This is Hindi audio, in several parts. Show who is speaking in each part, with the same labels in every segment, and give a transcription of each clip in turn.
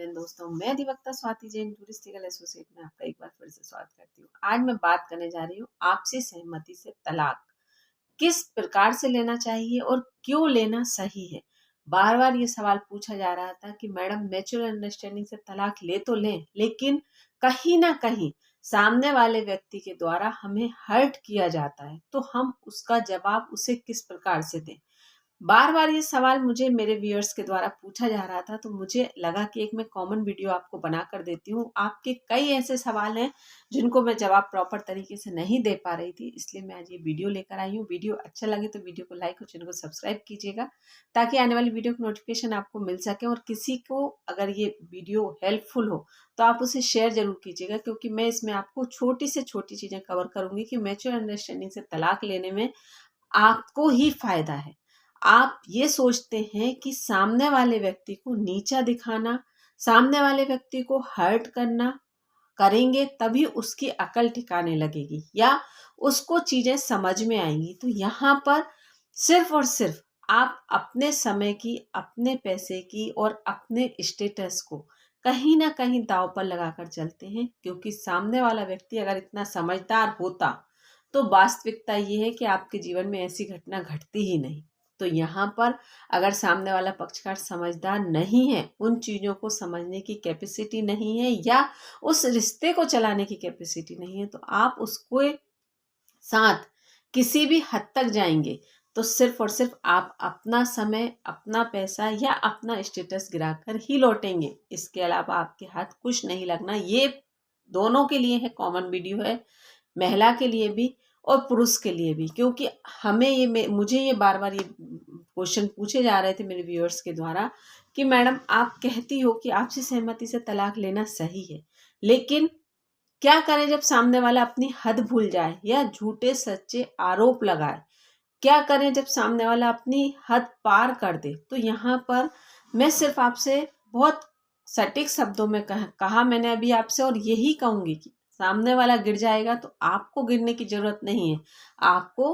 Speaker 1: एवरीवन दोस्तों, मैं अधिवक्ता Swati Jain tourist legal associate में आपका एक बार फिर से स्वागत करती हूँ। आज मैं बात करने जा रही हूँ आपसी सहमति से तलाक किस प्रकार से लेना चाहिए और क्यों लेना सही है। बार बार ये सवाल पूछा जा रहा था कि मैडम म्यूचुअल अंडरस्टैंडिंग से तलाक ले तो लें, लेकिन कहीं ना कहीं सामने वाले व्यक्ति के द्वारा हमें हर्ट किया जाता है, तो हम उसका जवाब उसे किस प्रकार से दें। बार बार ये सवाल मुझे मेरे व्यूअर्स के द्वारा पूछा जा रहा था, तो मुझे लगा कि एक मैं कॉमन वीडियो आपको बना कर देती हूँ। आपके कई ऐसे सवाल हैं जिनको मैं जवाब प्रॉपर तरीके से नहीं दे पा रही थी, इसलिए मैं आज ये वीडियो लेकर आई हूँ। वीडियो अच्छा लगे तो वीडियो को लाइक और चैनल को सब्सक्राइब कीजिएगा, ताकि आने वाली वीडियो की नोटिफिकेशन आपको मिल सके। और किसी को अगर ये वीडियो हेल्पफुल हो तो आप उसे शेयर जरूर कीजिएगा, क्योंकि मैं इसमें आपको छोटी से छोटी चीज़ें कवर करूँगी कि म्यूचुअल अंडरस्टैंडिंग से तलाक लेने में आपको ही फायदा है। आप ये सोचते हैं कि सामने वाले व्यक्ति को नीचा दिखाना, सामने वाले व्यक्ति को हर्ट करना करेंगे तभी उसकी अकल ठिकाने लगेगी या उसको चीजें समझ में आएंगी। तो यहाँ पर सिर्फ और सिर्फ आप अपने समय की, अपने पैसे की और अपने स्टेटस को कहीं ना कहीं दांव पर लगाकर चलते हैं, क्योंकि सामने वाला व्यक्ति अगर इतना समझदार होता तो वास्तविकता ये है कि आपके जीवन में ऐसी घटना घटती ही नहीं। तो यहाँ पर अगर सामने वाला पक्षकार समझदार नहीं है, उन चीज़ों को समझने की कैपेसिटी नहीं है या उस रिश्ते को चलाने की कैपेसिटी नहीं है, तो आप उसको साथ किसी भी हद तक जाएंगे तो सिर्फ और सिर्फ आप अपना समय, अपना पैसा या अपना स्टेटस गिराकर ही लौटेंगे। इसके अलावा आपके हाथ कुछ नहीं लगना। ये दोनों के लिए है, कॉमन वीडियो है, महिला के लिए भी और पुरुष के लिए भी। क्योंकि मुझे ये बार बार ये क्वेश्चन पूछे जा रहे थे मेरे व्यूअर्स के द्वारा कि मैडम आप कहती हो कि आपसी सहमति से तलाक लेना सही है, लेकिन क्या करें जब सामने वाला अपनी हद भूल जाए या झूठे सच्चे आरोप लगाए? क्या करें जब सामने वाला अपनी हद पार कर दे? तो यहाँ पर मैं सिर्फ आपसे बहुत सटीक शब्दों में कहा मैंने अभी आपसे, और यही कहूंगी कि सामने वाला गिर जाएगा तो आपको गिरने की जरूरत नहीं है। आपको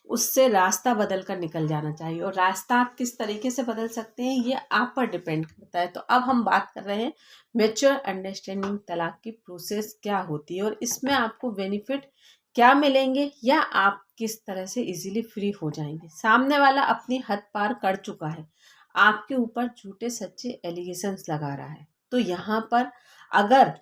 Speaker 1: उससे रास्ता बदल कर निकल जाना चाहिए, और रास्ता आप किस तरीके से बदल सकते हैं ये आप पर डिपेंड करता है। तो अब हम बात कर रहे हैं म्यूचुअल अंडरस्टैंडिंग तलाक की प्रोसेस क्या होती है और इसमें आपको बेनिफिट क्या मिलेंगे या आप किस तरह से इजीली फ्री हो जाएंगे। सामने वाला अपनी हद पार कर चुका है, आपके ऊपर झूठे सच्चे एलिगेशंस लगा रहा है। तो यहाँ पर अगर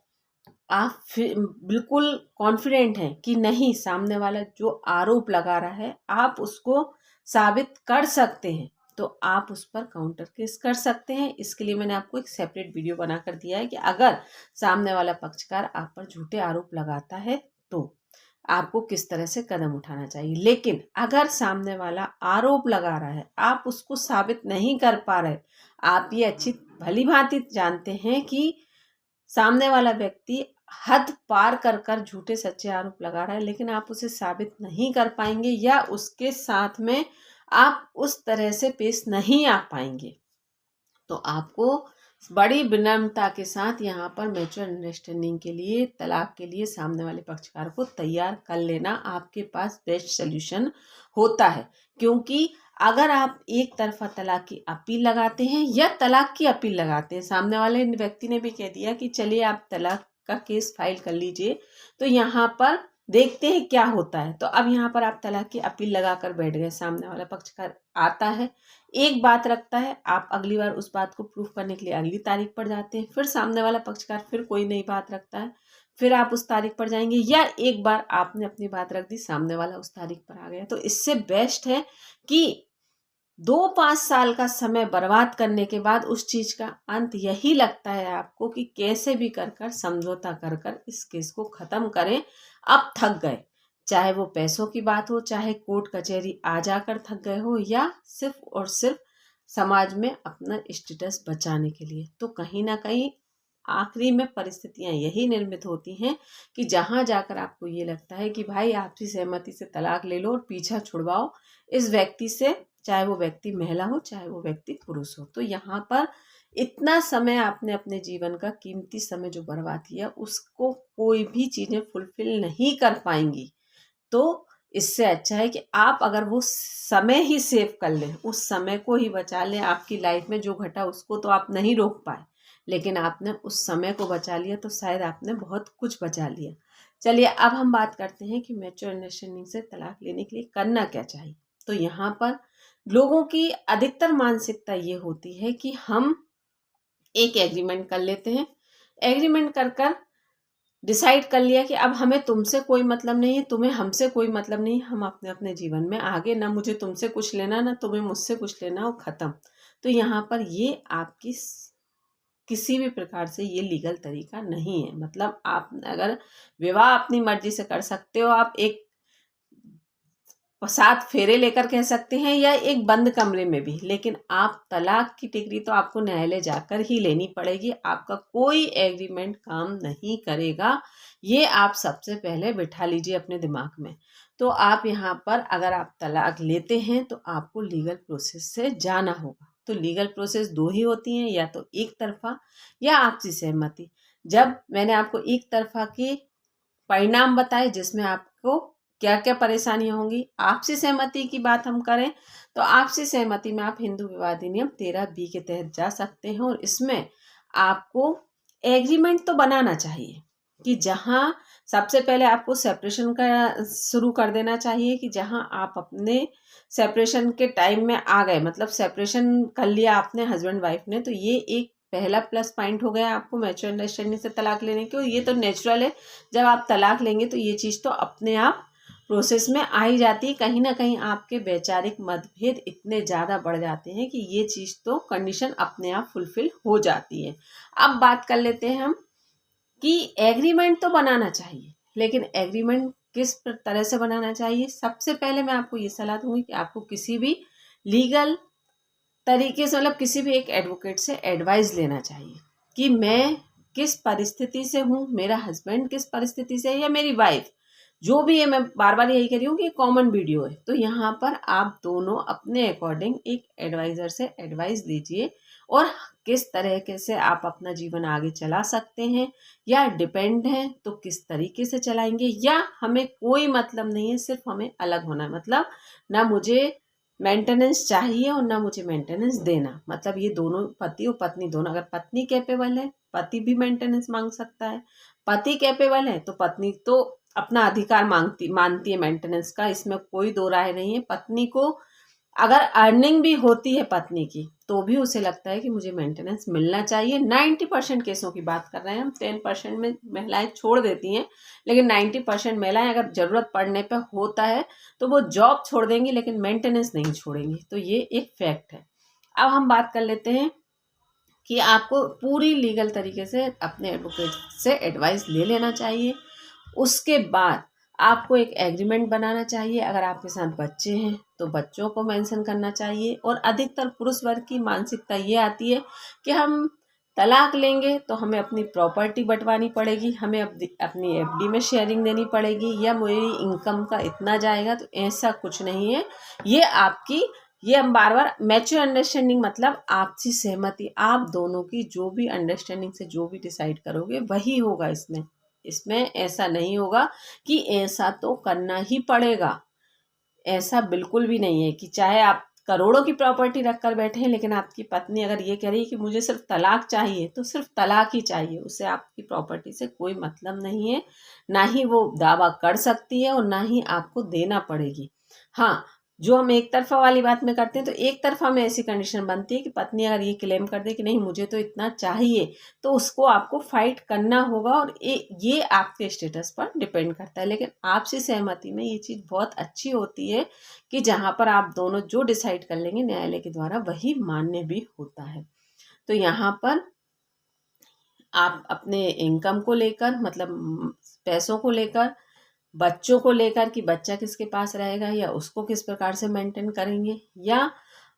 Speaker 1: आप बिल्कुल कॉन्फिडेंट हैं कि नहीं, सामने वाला जो आरोप लगा रहा है आप उसको साबित कर सकते हैं, तो आप उस पर काउंटर केस कर सकते हैं। इसके लिए मैंने आपको एक सेपरेट वीडियो बनाकर दिया है कि अगर सामने वाला पक्षकार आप पर झूठे आरोप लगाता है तो आपको किस तरह से कदम उठाना चाहिए। लेकिन अगर सामने वाला आरोप लगा रहा है, आप उसको साबित नहीं कर पा रहे, आप ये अच्छी भली भांति जानते हैं कि सामने वाला व्यक्ति हद पार कर कर झूठे सच्चे आरोप लगा रहा है, लेकिन आप उसे साबित नहीं कर पाएंगे या उसके साथ में आप उस तरह से पेश नहीं आ पाएंगे, तो आपको बड़ी विनम्रता के साथ यहाँ पर म्यूचुअल अंडरस्टैंडिंग के लिए, तलाक के लिए सामने वाले पक्षकार को तैयार कर लेना आपके पास बेस्ट सोल्यूशन होता है। क्योंकि अगर आप एक तरफा तलाक की अपील लगाते हैं या तलाक की अपील लगाते हैं, सामने वाले व्यक्ति ने भी कह दिया कि चलिए आप तलाक का केस फाइल कर लीजिए, तो यहाँ पर देखते हैं क्या होता है। तो अब यहाँ पर आप तलाक की अपील लगाकर बैठ गए, सामने वाला पक्षकार आता है, एक बात रखता है, आप अगली बार उस बात को प्रूफ करने के लिए अगली तारीख पर जाते हैं, फिर सामने वाला पक्षकार फिर कोई नई बात रखता है, फिर आप उस तारीख पर जाएंगे, या एक बार आपने अपनी बात रख दी, सामने वाला उस तारीख पर आ गया। तो इससे बेस्ट है कि 2-5 साल का समय बर्बाद करने के बाद उस चीज का अंत यही लगता है आपको कि कैसे भी कर कर समझौता कर कर इस केस को खत्म करें, अब थक गए। चाहे वो पैसों की बात हो, चाहे कोर्ट कचहरी आ जाकर थक गए हो, या सिर्फ और सिर्फ समाज में अपना स्टेटस बचाने के लिए। तो कहीं ना कहीं आखिरी में परिस्थितियां यही निर्मित होती हैं कि जहां जाकर आपको ये लगता है कि भाई आपसी सहमति से तलाक ले लो और पीछा छुड़वाओ इस व्यक्ति से, चाहे वो व्यक्ति महिला हो चाहे वो व्यक्ति पुरुष हो। तो यहाँ पर इतना समय आपने अपने जीवन का कीमती समय जो बर्बाद किया, उसको कोई भी चीजें फुलफिल नहीं कर पाएंगी। तो इससे अच्छा है कि आप अगर वो समय ही सेव कर लें, उस समय को ही बचा लें। आपकी लाइफ में जो घटा उसको तो आप नहीं रोक पाए, लेकिन आपने उस समय को बचा लिया तो शायद आपने बहुत कुछ बचा लिया। चलिए अब हम बात करते हैं कि म्यूचुअल अंडरस्टैंडिंग से तलाक लेने के लिए करना क्या चाहिए। तो यहाँ पर लोगों की अधिकतर मानसिकता ये होती है कि हम एक एग्रीमेंट कर लेते हैं, एग्रीमेंट कर कर डिसाइड कर लिया कि अब हमें तुमसे कोई मतलब नहीं है, तुम्हें हमसे कोई मतलब नहीं, हम अपने अपने जीवन में आगे, ना मुझे तुमसे कुछ लेना ना तुम्हें मुझसे कुछ लेना, और ख़त्म। तो यहाँ पर ये आपकी किसी भी प्रकार से ये लीगल तरीका नहीं है। मतलब आप अगर विवाह अपनी मर्जी से कर सकते हो, आप एक 7 फेरे लेकर कह सकते हैं या एक बंद कमरे में भी, लेकिन आप तलाक की डिग्री तो आपको न्यायालय जाकर ही लेनी पड़ेगी। आपका कोई एग्रीमेंट काम नहीं करेगा, ये आप सबसे पहले बिठा लीजिए अपने दिमाग में। तो आप यहाँ पर अगर आप तलाक लेते हैं तो आपको लीगल प्रोसेस से जाना होगा। तो लीगल प्रोसेस 2 ही होती हैं, या तो एक तरफा या आपसी सहमति। जब मैंने आपको एक तरफा के परिणाम बताए जिसमें आपको क्या क्या परेशानियां होंगी, आपसी सहमति की बात हम करें तो आपसी सहमति में आप हिंदू विवाह अधिनियम 13B के तहत जा सकते हैं, और इसमें आपको एग्रीमेंट तो बनाना चाहिए कि जहां सबसे पहले आपको सेपरेशन का शुरू कर देना चाहिए, कि जहां आप अपने सेपरेशन के टाइम में आ गए, मतलब सेपरेशन कर लिया आपने हस्बैंड वाइफ ने, तो ये एक पहला प्लस पॉइंट हो गया आपको म्यूचुअल अंडरस्टैंडिंग से तलाक लेने के। ये तो नेचुरल है, जब आप तलाक लेंगे तो ये चीज़ तो अपने आप प्रोसेस में आ ही जाती है। कहीं ना कहीं आपके वैचारिक मतभेद इतने ज़्यादा बढ़ जाते हैं कि ये चीज़ तो कंडीशन अपने आप फुलफिल हो जाती है। अब बात कर लेते हैं हम कि एग्रीमेंट तो बनाना चाहिए, लेकिन एग्रीमेंट किस तरह से बनाना चाहिए। सबसे पहले मैं आपको ये सलाह दूंगी कि आपको किसी भी लीगल तरीके से, मतलब किसी भी एक एडवोकेट से एडवाइस लेना चाहिए कि मैं किस परिस्थिति से हूँ, मेरा हस्बैंड किस परिस्थिति से है, या मेरी वाइफ जो भी है। मैं बार बार यही कह रही हूँ कि कॉमन वीडियो है, तो यहाँ पर आप दोनों अपने अकॉर्डिंग एक एडवाइज़र से एडवाइस लीजिए, और किस तरीके से आप अपना जीवन आगे चला सकते हैं, या डिपेंड है तो किस तरीके से चलाएंगे, या हमें कोई मतलब नहीं है, सिर्फ हमें अलग होना है। मतलब ना मुझे मेंटेनेंस चाहिए और ना मुझे मेंटेनेंस देना। मतलब ये दोनों, पति और पत्नी दोनों, अगर पत्नी कैपेबल है पति भी मेंटेनेंस मांग सकता है, पति कैपेबल है तो पत्नी तो अपना अधिकार मानती है मेंटेनेंस का, इसमें कोई दो राय नहीं है। पत्नी को अगर अर्निंग भी होती है पत्नी की, तो भी उसे लगता है कि मुझे मेंटेनेंस मिलना चाहिए। 90% केसों की बात कर रहे हैं हम, 10% में महिलाएं छोड़ देती हैं, लेकिन 90% महिलाएं अगर ज़रूरत पड़ने पर होता है तो वो जॉब छोड़ देंगी, लेकिन मेंटेनेंस नहीं छोड़ेंगी। तो ये एक फैक्ट है। अब हम बात कर लेते हैं कि आपको पूरी लीगल तरीके से अपने एडवोकेट से एडवाइस ले लेना चाहिए। उसके बाद आपको एक एग्रीमेंट बनाना चाहिए। अगर आपके साथ बच्चे हैं तो बच्चों को मेंशन करना चाहिए। और अधिकतर पुरुष वर्ग की मानसिकता ये आती है कि हम तलाक लेंगे तो हमें अपनी प्रॉपर्टी बंटवानी पड़ेगी, हमें अपनी एफडी में शेयरिंग देनी पड़ेगी, या मेरी इनकम का इतना जाएगा। तो ऐसा कुछ नहीं है। ये हम बार बार मैच्योर अंडरस्टैंडिंग, मतलब आपसी सहमति, आप दोनों की जो भी अंडरस्टैंडिंग से जो भी डिसाइड करोगे वही होगा। इसमें इसमें ऐसा नहीं होगा कि ऐसा तो करना ही पड़ेगा। ऐसा बिल्कुल भी नहीं है कि चाहे आप करोड़ों की प्रॉपर्टी रख कर बैठे हैं, लेकिन आपकी पत्नी अगर ये कह रही है कि मुझे सिर्फ तलाक चाहिए, तो सिर्फ तलाक ही चाहिए, उसे आपकी प्रॉपर्टी से कोई मतलब नहीं है। ना ही वो दावा कर सकती है और ना ही आपको देना पड़ेगी। हाँ, जो हम एक तरफा वाली बात में करते हैं, तो एक तरफा में ऐसी कंडीशन बनती है कि पत्नी अगर ये क्लेम कर दे कि नहीं मुझे तो इतना चाहिए, तो उसको आपको फाइट करना होगा, और ये आपके स्टेटस पर डिपेंड करता है। लेकिन आपसी सहमति में ये चीज़ बहुत अच्छी होती है कि जहाँ पर आप दोनों जो डिसाइड कर लेंगे न्यायालय के द्वारा वही मान्य भी होता है। तो यहाँ पर आप अपने इनकम को लेकर, मतलब पैसों को लेकर, बच्चों को लेकर कि बच्चा किसके पास रहेगा या उसको किस प्रकार से मेंटेन करेंगे, या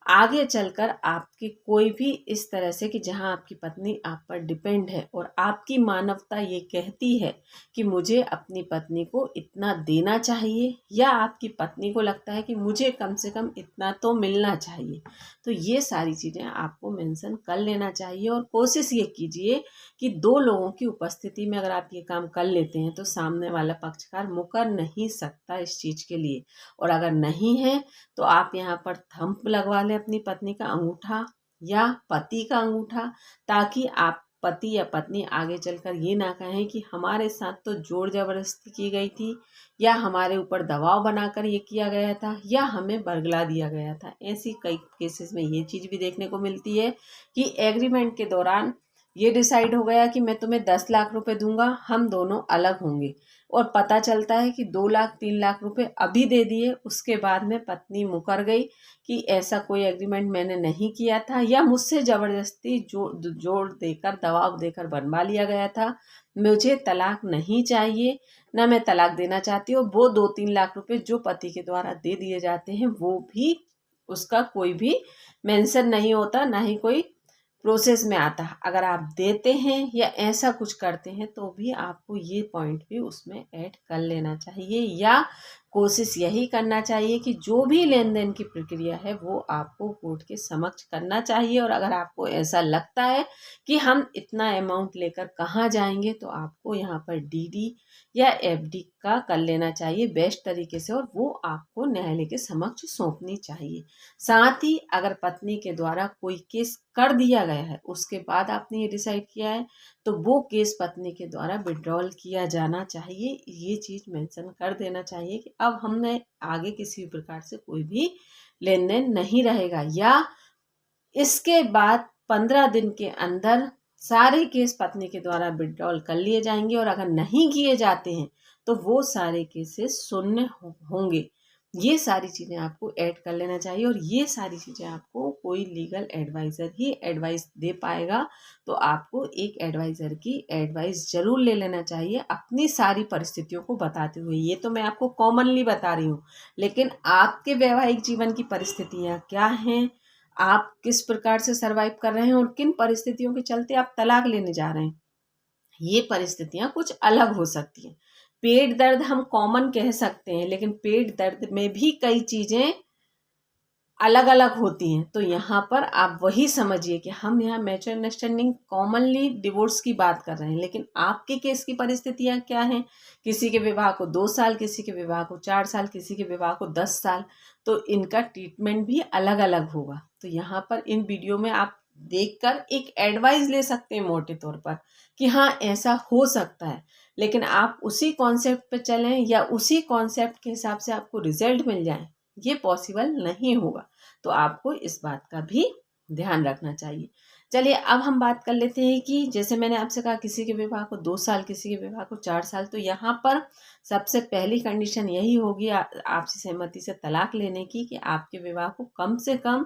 Speaker 1: आगे चलकर आपकी कोई भी इस तरह से कि जहां आपकी पत्नी आप पर डिपेंड है और आपकी मानवता ये कहती है कि मुझे अपनी पत्नी को इतना देना चाहिए, या आपकी पत्नी को लगता है कि मुझे कम से कम इतना तो मिलना चाहिए। तो ये सारी चीज़ें आपको मेंशन कर लेना चाहिए, और कोशिश ये कीजिए कि 2 लोगों की उपस्थिति में अगर आप ये काम कर लेते हैं तो सामने वाला पक्षकार मुकर नहीं सकता इस चीज़ के लिए। और अगर नहीं है तो आप यहाँ पर थंब लगवा लें अपनी पत्नी का अंगूठा या पति का अंगूठा, ताकि आप पति या पत्नी आगे चलकर ये ना कहें कि हमारे साथ तो जोर जबरदस्ती की गई थी, या हमारे ऊपर दबाव बनाकर ये किया गया था, या हमें बरगला दिया गया था। ऐसी कई केसेस में ये चीज़ भी देखने को मिलती है कि एग्रीमेंट के दौरान ये डिसाइड हो गया कि मैं तुम्हें 10 लाख रुपए दूंगा, हम दोनों अलग होंगे, और पता चलता है कि 2 लाख 3 लाख रुपए अभी दे दिए, उसके बाद में पत्नी मुकर गई कि ऐसा कोई एग्रीमेंट मैंने नहीं किया था, या मुझसे ज़बरदस्ती जोर देकर दबाव देकर बनवा लिया गया था, मुझे तलाक नहीं चाहिए, ना मैं तलाक देना चाहती हूँ। वो 2-3 लाख रुपए जो पति के द्वारा दे दिए जाते हैं वो भी, उसका कोई भी मेंशन नहीं होता, ना ही कोई प्रोसेस में आता है। अगर आप देते हैं या ऐसा कुछ करते हैं तो भी आपको ये पॉइंट भी उसमें ऐड कर लेना चाहिए, या कोशिश यही करना चाहिए कि जो भी लेन देन की प्रक्रिया है वो आपको कोर्ट के समक्ष करना चाहिए। और अगर आपको ऐसा लगता है कि हम इतना अमाउंट लेकर कहाँ जाएंगे, तो आपको यहाँ पर डीडी या एफडी का कर लेना चाहिए बेस्ट तरीके से, और वो आपको न्यायालय के समक्ष सौंपनी चाहिए। साथ ही अगर पत्नी के द्वारा कोई केस कर दिया गया है, उसके बाद आपने ये डिसाइड किया है, तो वो केस पत्नी के द्वारा विड्रॉल किया जाना चाहिए। ये चीज़ मेंशन कर देना चाहिए कि अब हमने आगे किसी भी प्रकार से कोई भी लेन देन नहीं रहेगा, या इसके बाद 15 दिन के अंदर सारे केस पत्नी के द्वारा विड्रॉल कर लिए जाएंगे, और अगर नहीं किए जाते हैं तो वो सारे केसेस शून्य होंगे। ये सारी चीज़ें आपको ऐड कर लेना चाहिए, और ये सारी चीज़ें आपको कोई लीगल एडवाइज़र ही एडवाइस दे पाएगा। तो आपको एक एडवाइज़र की एडवाइस ज़रूर ले लेना चाहिए अपनी सारी परिस्थितियों को बताते हुए। ये तो मैं आपको कॉमनली बता रही हूँ, लेकिन आपके वैवाहिक जीवन की परिस्थितियाँ क्या हैं, आप किस प्रकार से सरवाइव कर रहे हैं, और किन परिस्थितियों के चलते आप तलाक लेने जा रहे हैं, ये परिस्थितियां कुछ अलग हो सकती हैं। पेट दर्द हम कॉमन कह सकते हैं, लेकिन पेट दर्द में भी कई चीजें अलग अलग होती हैं। तो यहाँ पर आप वही समझिए कि हम यहाँ मैच्योर अंडरस्टैंडिंग कॉमनली डिवोर्स की बात कर रहे हैं, लेकिन आपके केस की परिस्थितियाँ क्या हैं। किसी के विवाह को 2 साल, किसी के विवाह को 4 साल, किसी के विवाह को 10 साल, तो इनका ट्रीटमेंट भी अलग अलग होगा। तो यहाँ पर इन वीडियो में आप देखकर एक एडवाइस ले सकते हैं मोटे तौर पर कि हाँ ऐसा हो सकता है, लेकिन आप उसी कॉन्सेप्ट पे चलें या उसी कॉन्सेप्ट के हिसाब से आपको रिजल्ट मिल जाए, ये पॉसिबल नहीं होगा। तो आपको इस बात का भी ध्यान रखना चाहिए। चलिए अब हम बात कर लेते हैं कि जैसे मैंने आपसे कहा किसी के विवाह को 2 साल, किसी के विवाह को 4 साल, तो यहाँ पर सबसे पहली कंडीशन यही होगी आपसी सहमति से तलाक लेने की कि आपके विवाह को कम से कम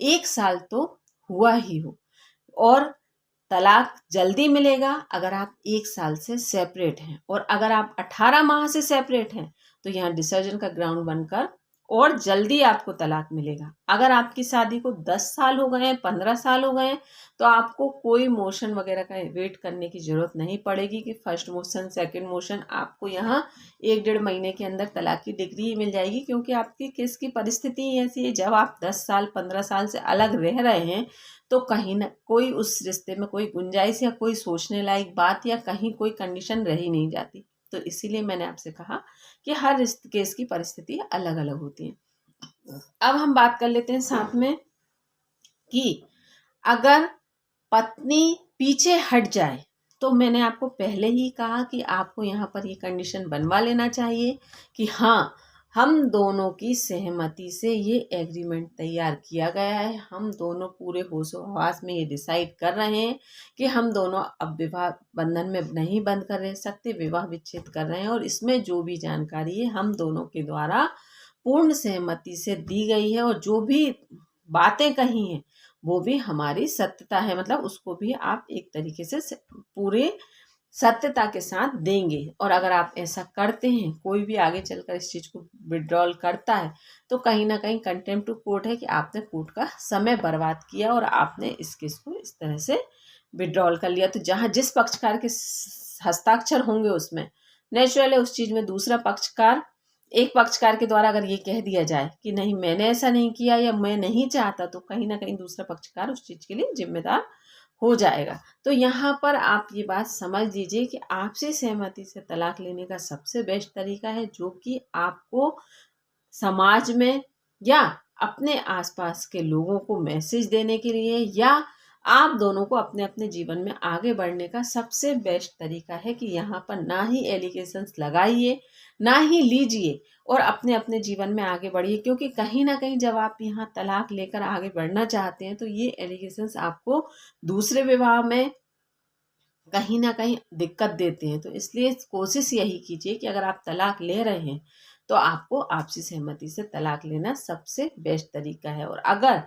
Speaker 1: 1 साल तो हुआ ही हो, और तलाक जल्दी मिलेगा अगर आप 1 साल से सेपरेट हैं, और अगर आप 18 माह से सेपरेट हैं तो यहाँ डिसर्जन का ग्राउंड बनकर और जल्दी आपको तलाक मिलेगा। अगर आपकी शादी को 10 साल हो गए हैं, 15 साल हो गए हैं, तो आपको कोई मोशन वगैरह का वेट करने की ज़रूरत नहीं पड़ेगी कि फर्स्ट मोशन, सेकंड मोशन, आपको यहाँ 1-1.5 महीने के अंदर तलाक की डिग्री मिल जाएगी, क्योंकि आपकी केस की परिस्थिति ऐसी है। जब आप 10 साल 15 साल से अलग रह रहे हैं तो कहीं ना कोई उस रिश्ते में कोई गुंजाइश या कोई सोचने लायक बात या कहीं कोई कंडीशन रह ही नहीं जाती। तो इसीलिए मैंने आपसे कहा कि हर केस की परिस्थिति अलग अलग होती है। अब हम बात कर लेते हैं साथ में कि अगर पत्नी पीछे हट जाए, तो मैंने आपको पहले ही कहा कि आपको यहाँ पर ये कंडीशन बनवा लेना चाहिए कि हाँ हम दोनों की सहमति से ये एग्रीमेंट तैयार किया गया है, हम दोनों पूरे होशो हवास में ये डिसाइड कर रहे हैं कि हम दोनों अब विवाह बंधन में नहीं बंद कर रह सकते, विवाह विच्छेद कर रहे हैं, और इसमें जो भी जानकारी है हम दोनों के द्वारा पूर्ण सहमति से दी गई है, और जो भी बातें कही हैं वो भी हमारी सत्यता है, मतलब उसको भी आप एक तरीके से पूरे सत्यता के साथ देंगे। और अगर आप ऐसा करते हैं, कोई भी आगे चलकर इस चीज़ को विड्रॉल करता है, तो कहीं ना कहीं कंटेम्प्ट टू कोर्ट है कि आपने कोर्ट का समय बर्बाद किया और आपने इस केस को इस तरह से विड्रॉल कर लिया। तो जहाँ जिस पक्षकार के हस्ताक्षर होंगे उसमें नेचुरल है उस चीज़ में दूसरा पक्षकार, एक पक्षकार के द्वारा अगर ये कह दिया जाए कि नहीं मैंने ऐसा नहीं किया या मैं नहीं चाहता, तो कहीं ना कहीं दूसरा पक्षकार उस चीज़ के लिए जिम्मेदार हो जाएगा। तो यहाँ पर आप ये बात समझ लीजिए कि आपसी सहमति से तलाक लेने का सबसे बेस्ट तरीका है, जो कि आपको समाज में या अपने आसपास के लोगों को मैसेज देने के लिए या आप दोनों को अपने अपने जीवन में आगे बढ़ने का सबसे बेस्ट तरीका है कि यहाँ पर ना ही एलिगेशंस लगाइए, ना ही लीजिए और अपने अपने जीवन में आगे बढ़िए, क्योंकि कहीं ना कहीं जब आप यहाँ तलाक लेकर आगे बढ़ना चाहते हैं तो ये एलिगेशंस आपको दूसरे विवाह में कहीं ना कहीं दिक्कत देते हैं। तो इसलिए कोशिश यही कीजिए कि अगर आप तलाक ले रहे हैं तो आपको आपसी सहमति से तलाक लेना सबसे बेस्ट तरीका है। और अगर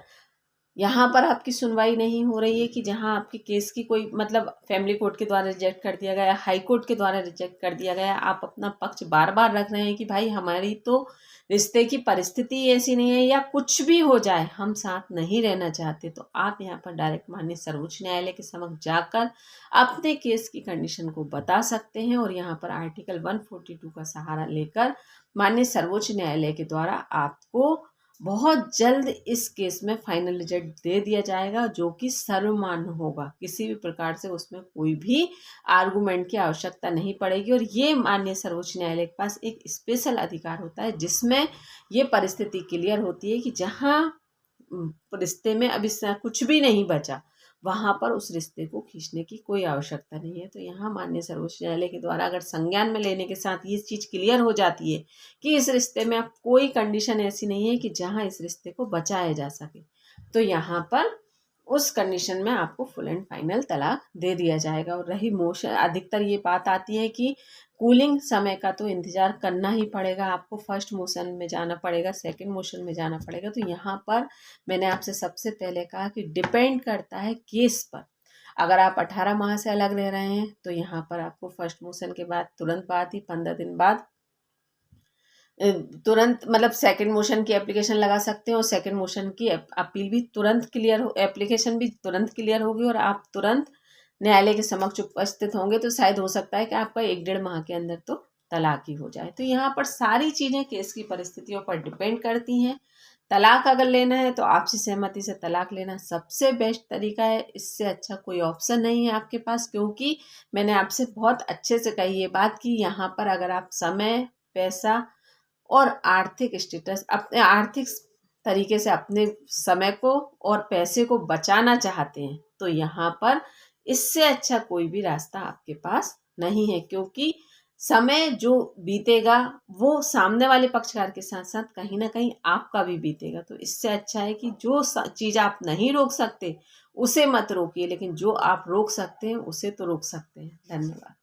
Speaker 1: यहाँ पर आपकी सुनवाई नहीं हो रही है कि जहाँ आपके केस की कोई मतलब फैमिली कोर्ट के द्वारा रिजेक्ट कर दिया गया, हाई कोर्ट के द्वारा रिजेक्ट कर दिया गया, आप अपना पक्ष बार बार रख रहे हैं कि भाई हमारी तो रिश्ते की परिस्थिति ऐसी नहीं है या कुछ भी हो जाए हम साथ नहीं रहना चाहते, तो आप यहाँ पर डायरेक्ट माननीय सर्वोच्च न्यायालय के समक्ष जाकर अपने केस की कंडीशन को बता सकते हैं और यहाँ पर आर्टिकल 142 का सहारा लेकर माननीय सर्वोच्च न्यायालय के द्वारा आपको बहुत जल्द इस केस में फाइनल रिजल्ट दे दिया जाएगा, जो कि सर्वमान्य होगा। किसी भी प्रकार से उसमें कोई भी आर्गुमेंट की आवश्यकता नहीं पड़ेगी। और ये माननीय सर्वोच्च न्यायालय के पास एक स्पेशल अधिकार होता है जिसमें ये परिस्थिति क्लियर होती है कि जहाँ रिश्ते में अभी कुछ भी नहीं बचा वहाँ पर उस रिश्ते को खींचने की कोई आवश्यकता नहीं है। तो यहाँ माननीय सर्वोच्च न्यायालय के द्वारा अगर संज्ञान में लेने के साथ ये चीज़ क्लियर हो जाती है कि इस रिश्ते में अब कोई कंडीशन ऐसी नहीं है कि जहाँ इस रिश्ते को बचाया जा सके, तो यहाँ पर उस कंडीशन में आपको फुल एंड फाइनल तलाक दे दिया जाएगा। और रही मोशन, अधिकतर ये बात आती है कि कूलिंग समय का तो इंतज़ार करना ही पड़ेगा, आपको फर्स्ट मोशन में जाना पड़ेगा, सेकंड मोशन में जाना पड़ेगा। तो यहाँ पर मैंने आपसे सबसे पहले कहा कि डिपेंड करता है केस पर। अगर आप 18 माह से अलग रह रहे हैं तो यहाँ पर आपको फर्स्ट मोशन के बाद तुरंत बाद ही 15 दिन बाद तुरंत मतलब सेकंड मोशन की एप्लीकेशन लगा सकते हैं और सेकंड मोशन की अपील भी तुरंत क्लियर हो, एप्लीकेशन भी तुरंत क्लियर होगी और आप तुरंत न्यायालय के समक्ष उपस्थित होंगे। तो शायद हो सकता है कि आपका 1-1.5 माह के अंदर तो तलाक ही हो जाए। तो यहाँ पर सारी चीज़ें केस की परिस्थितियों पर डिपेंड करती हैं। तलाक अगर लेना है तो आपसी सहमति से तलाक लेना सबसे बेस्ट तरीका है, इससे अच्छा कोई ऑप्शन नहीं है आपके पास। क्योंकि मैंने आपसे बहुत अच्छे से कही ये बात कि यहाँ पर अगर आप समय, पैसा और आर्थिक स्टेटस, अपने आर्थिक तरीके से अपने समय को और पैसे को बचाना चाहते हैं तो यहाँ पर इससे अच्छा कोई भी रास्ता आपके पास नहीं है। क्योंकि समय जो बीतेगा वो सामने वाले पक्षकार के साथ साथ कहीं ना कहीं आपका भी बीतेगा। तो इससे अच्छा है कि जो चीज़ आप नहीं रोक सकते उसे मत रोकिए, लेकिन जो आप रोक सकते हैं उसे तो रोक सकते हैं। धन्यवाद।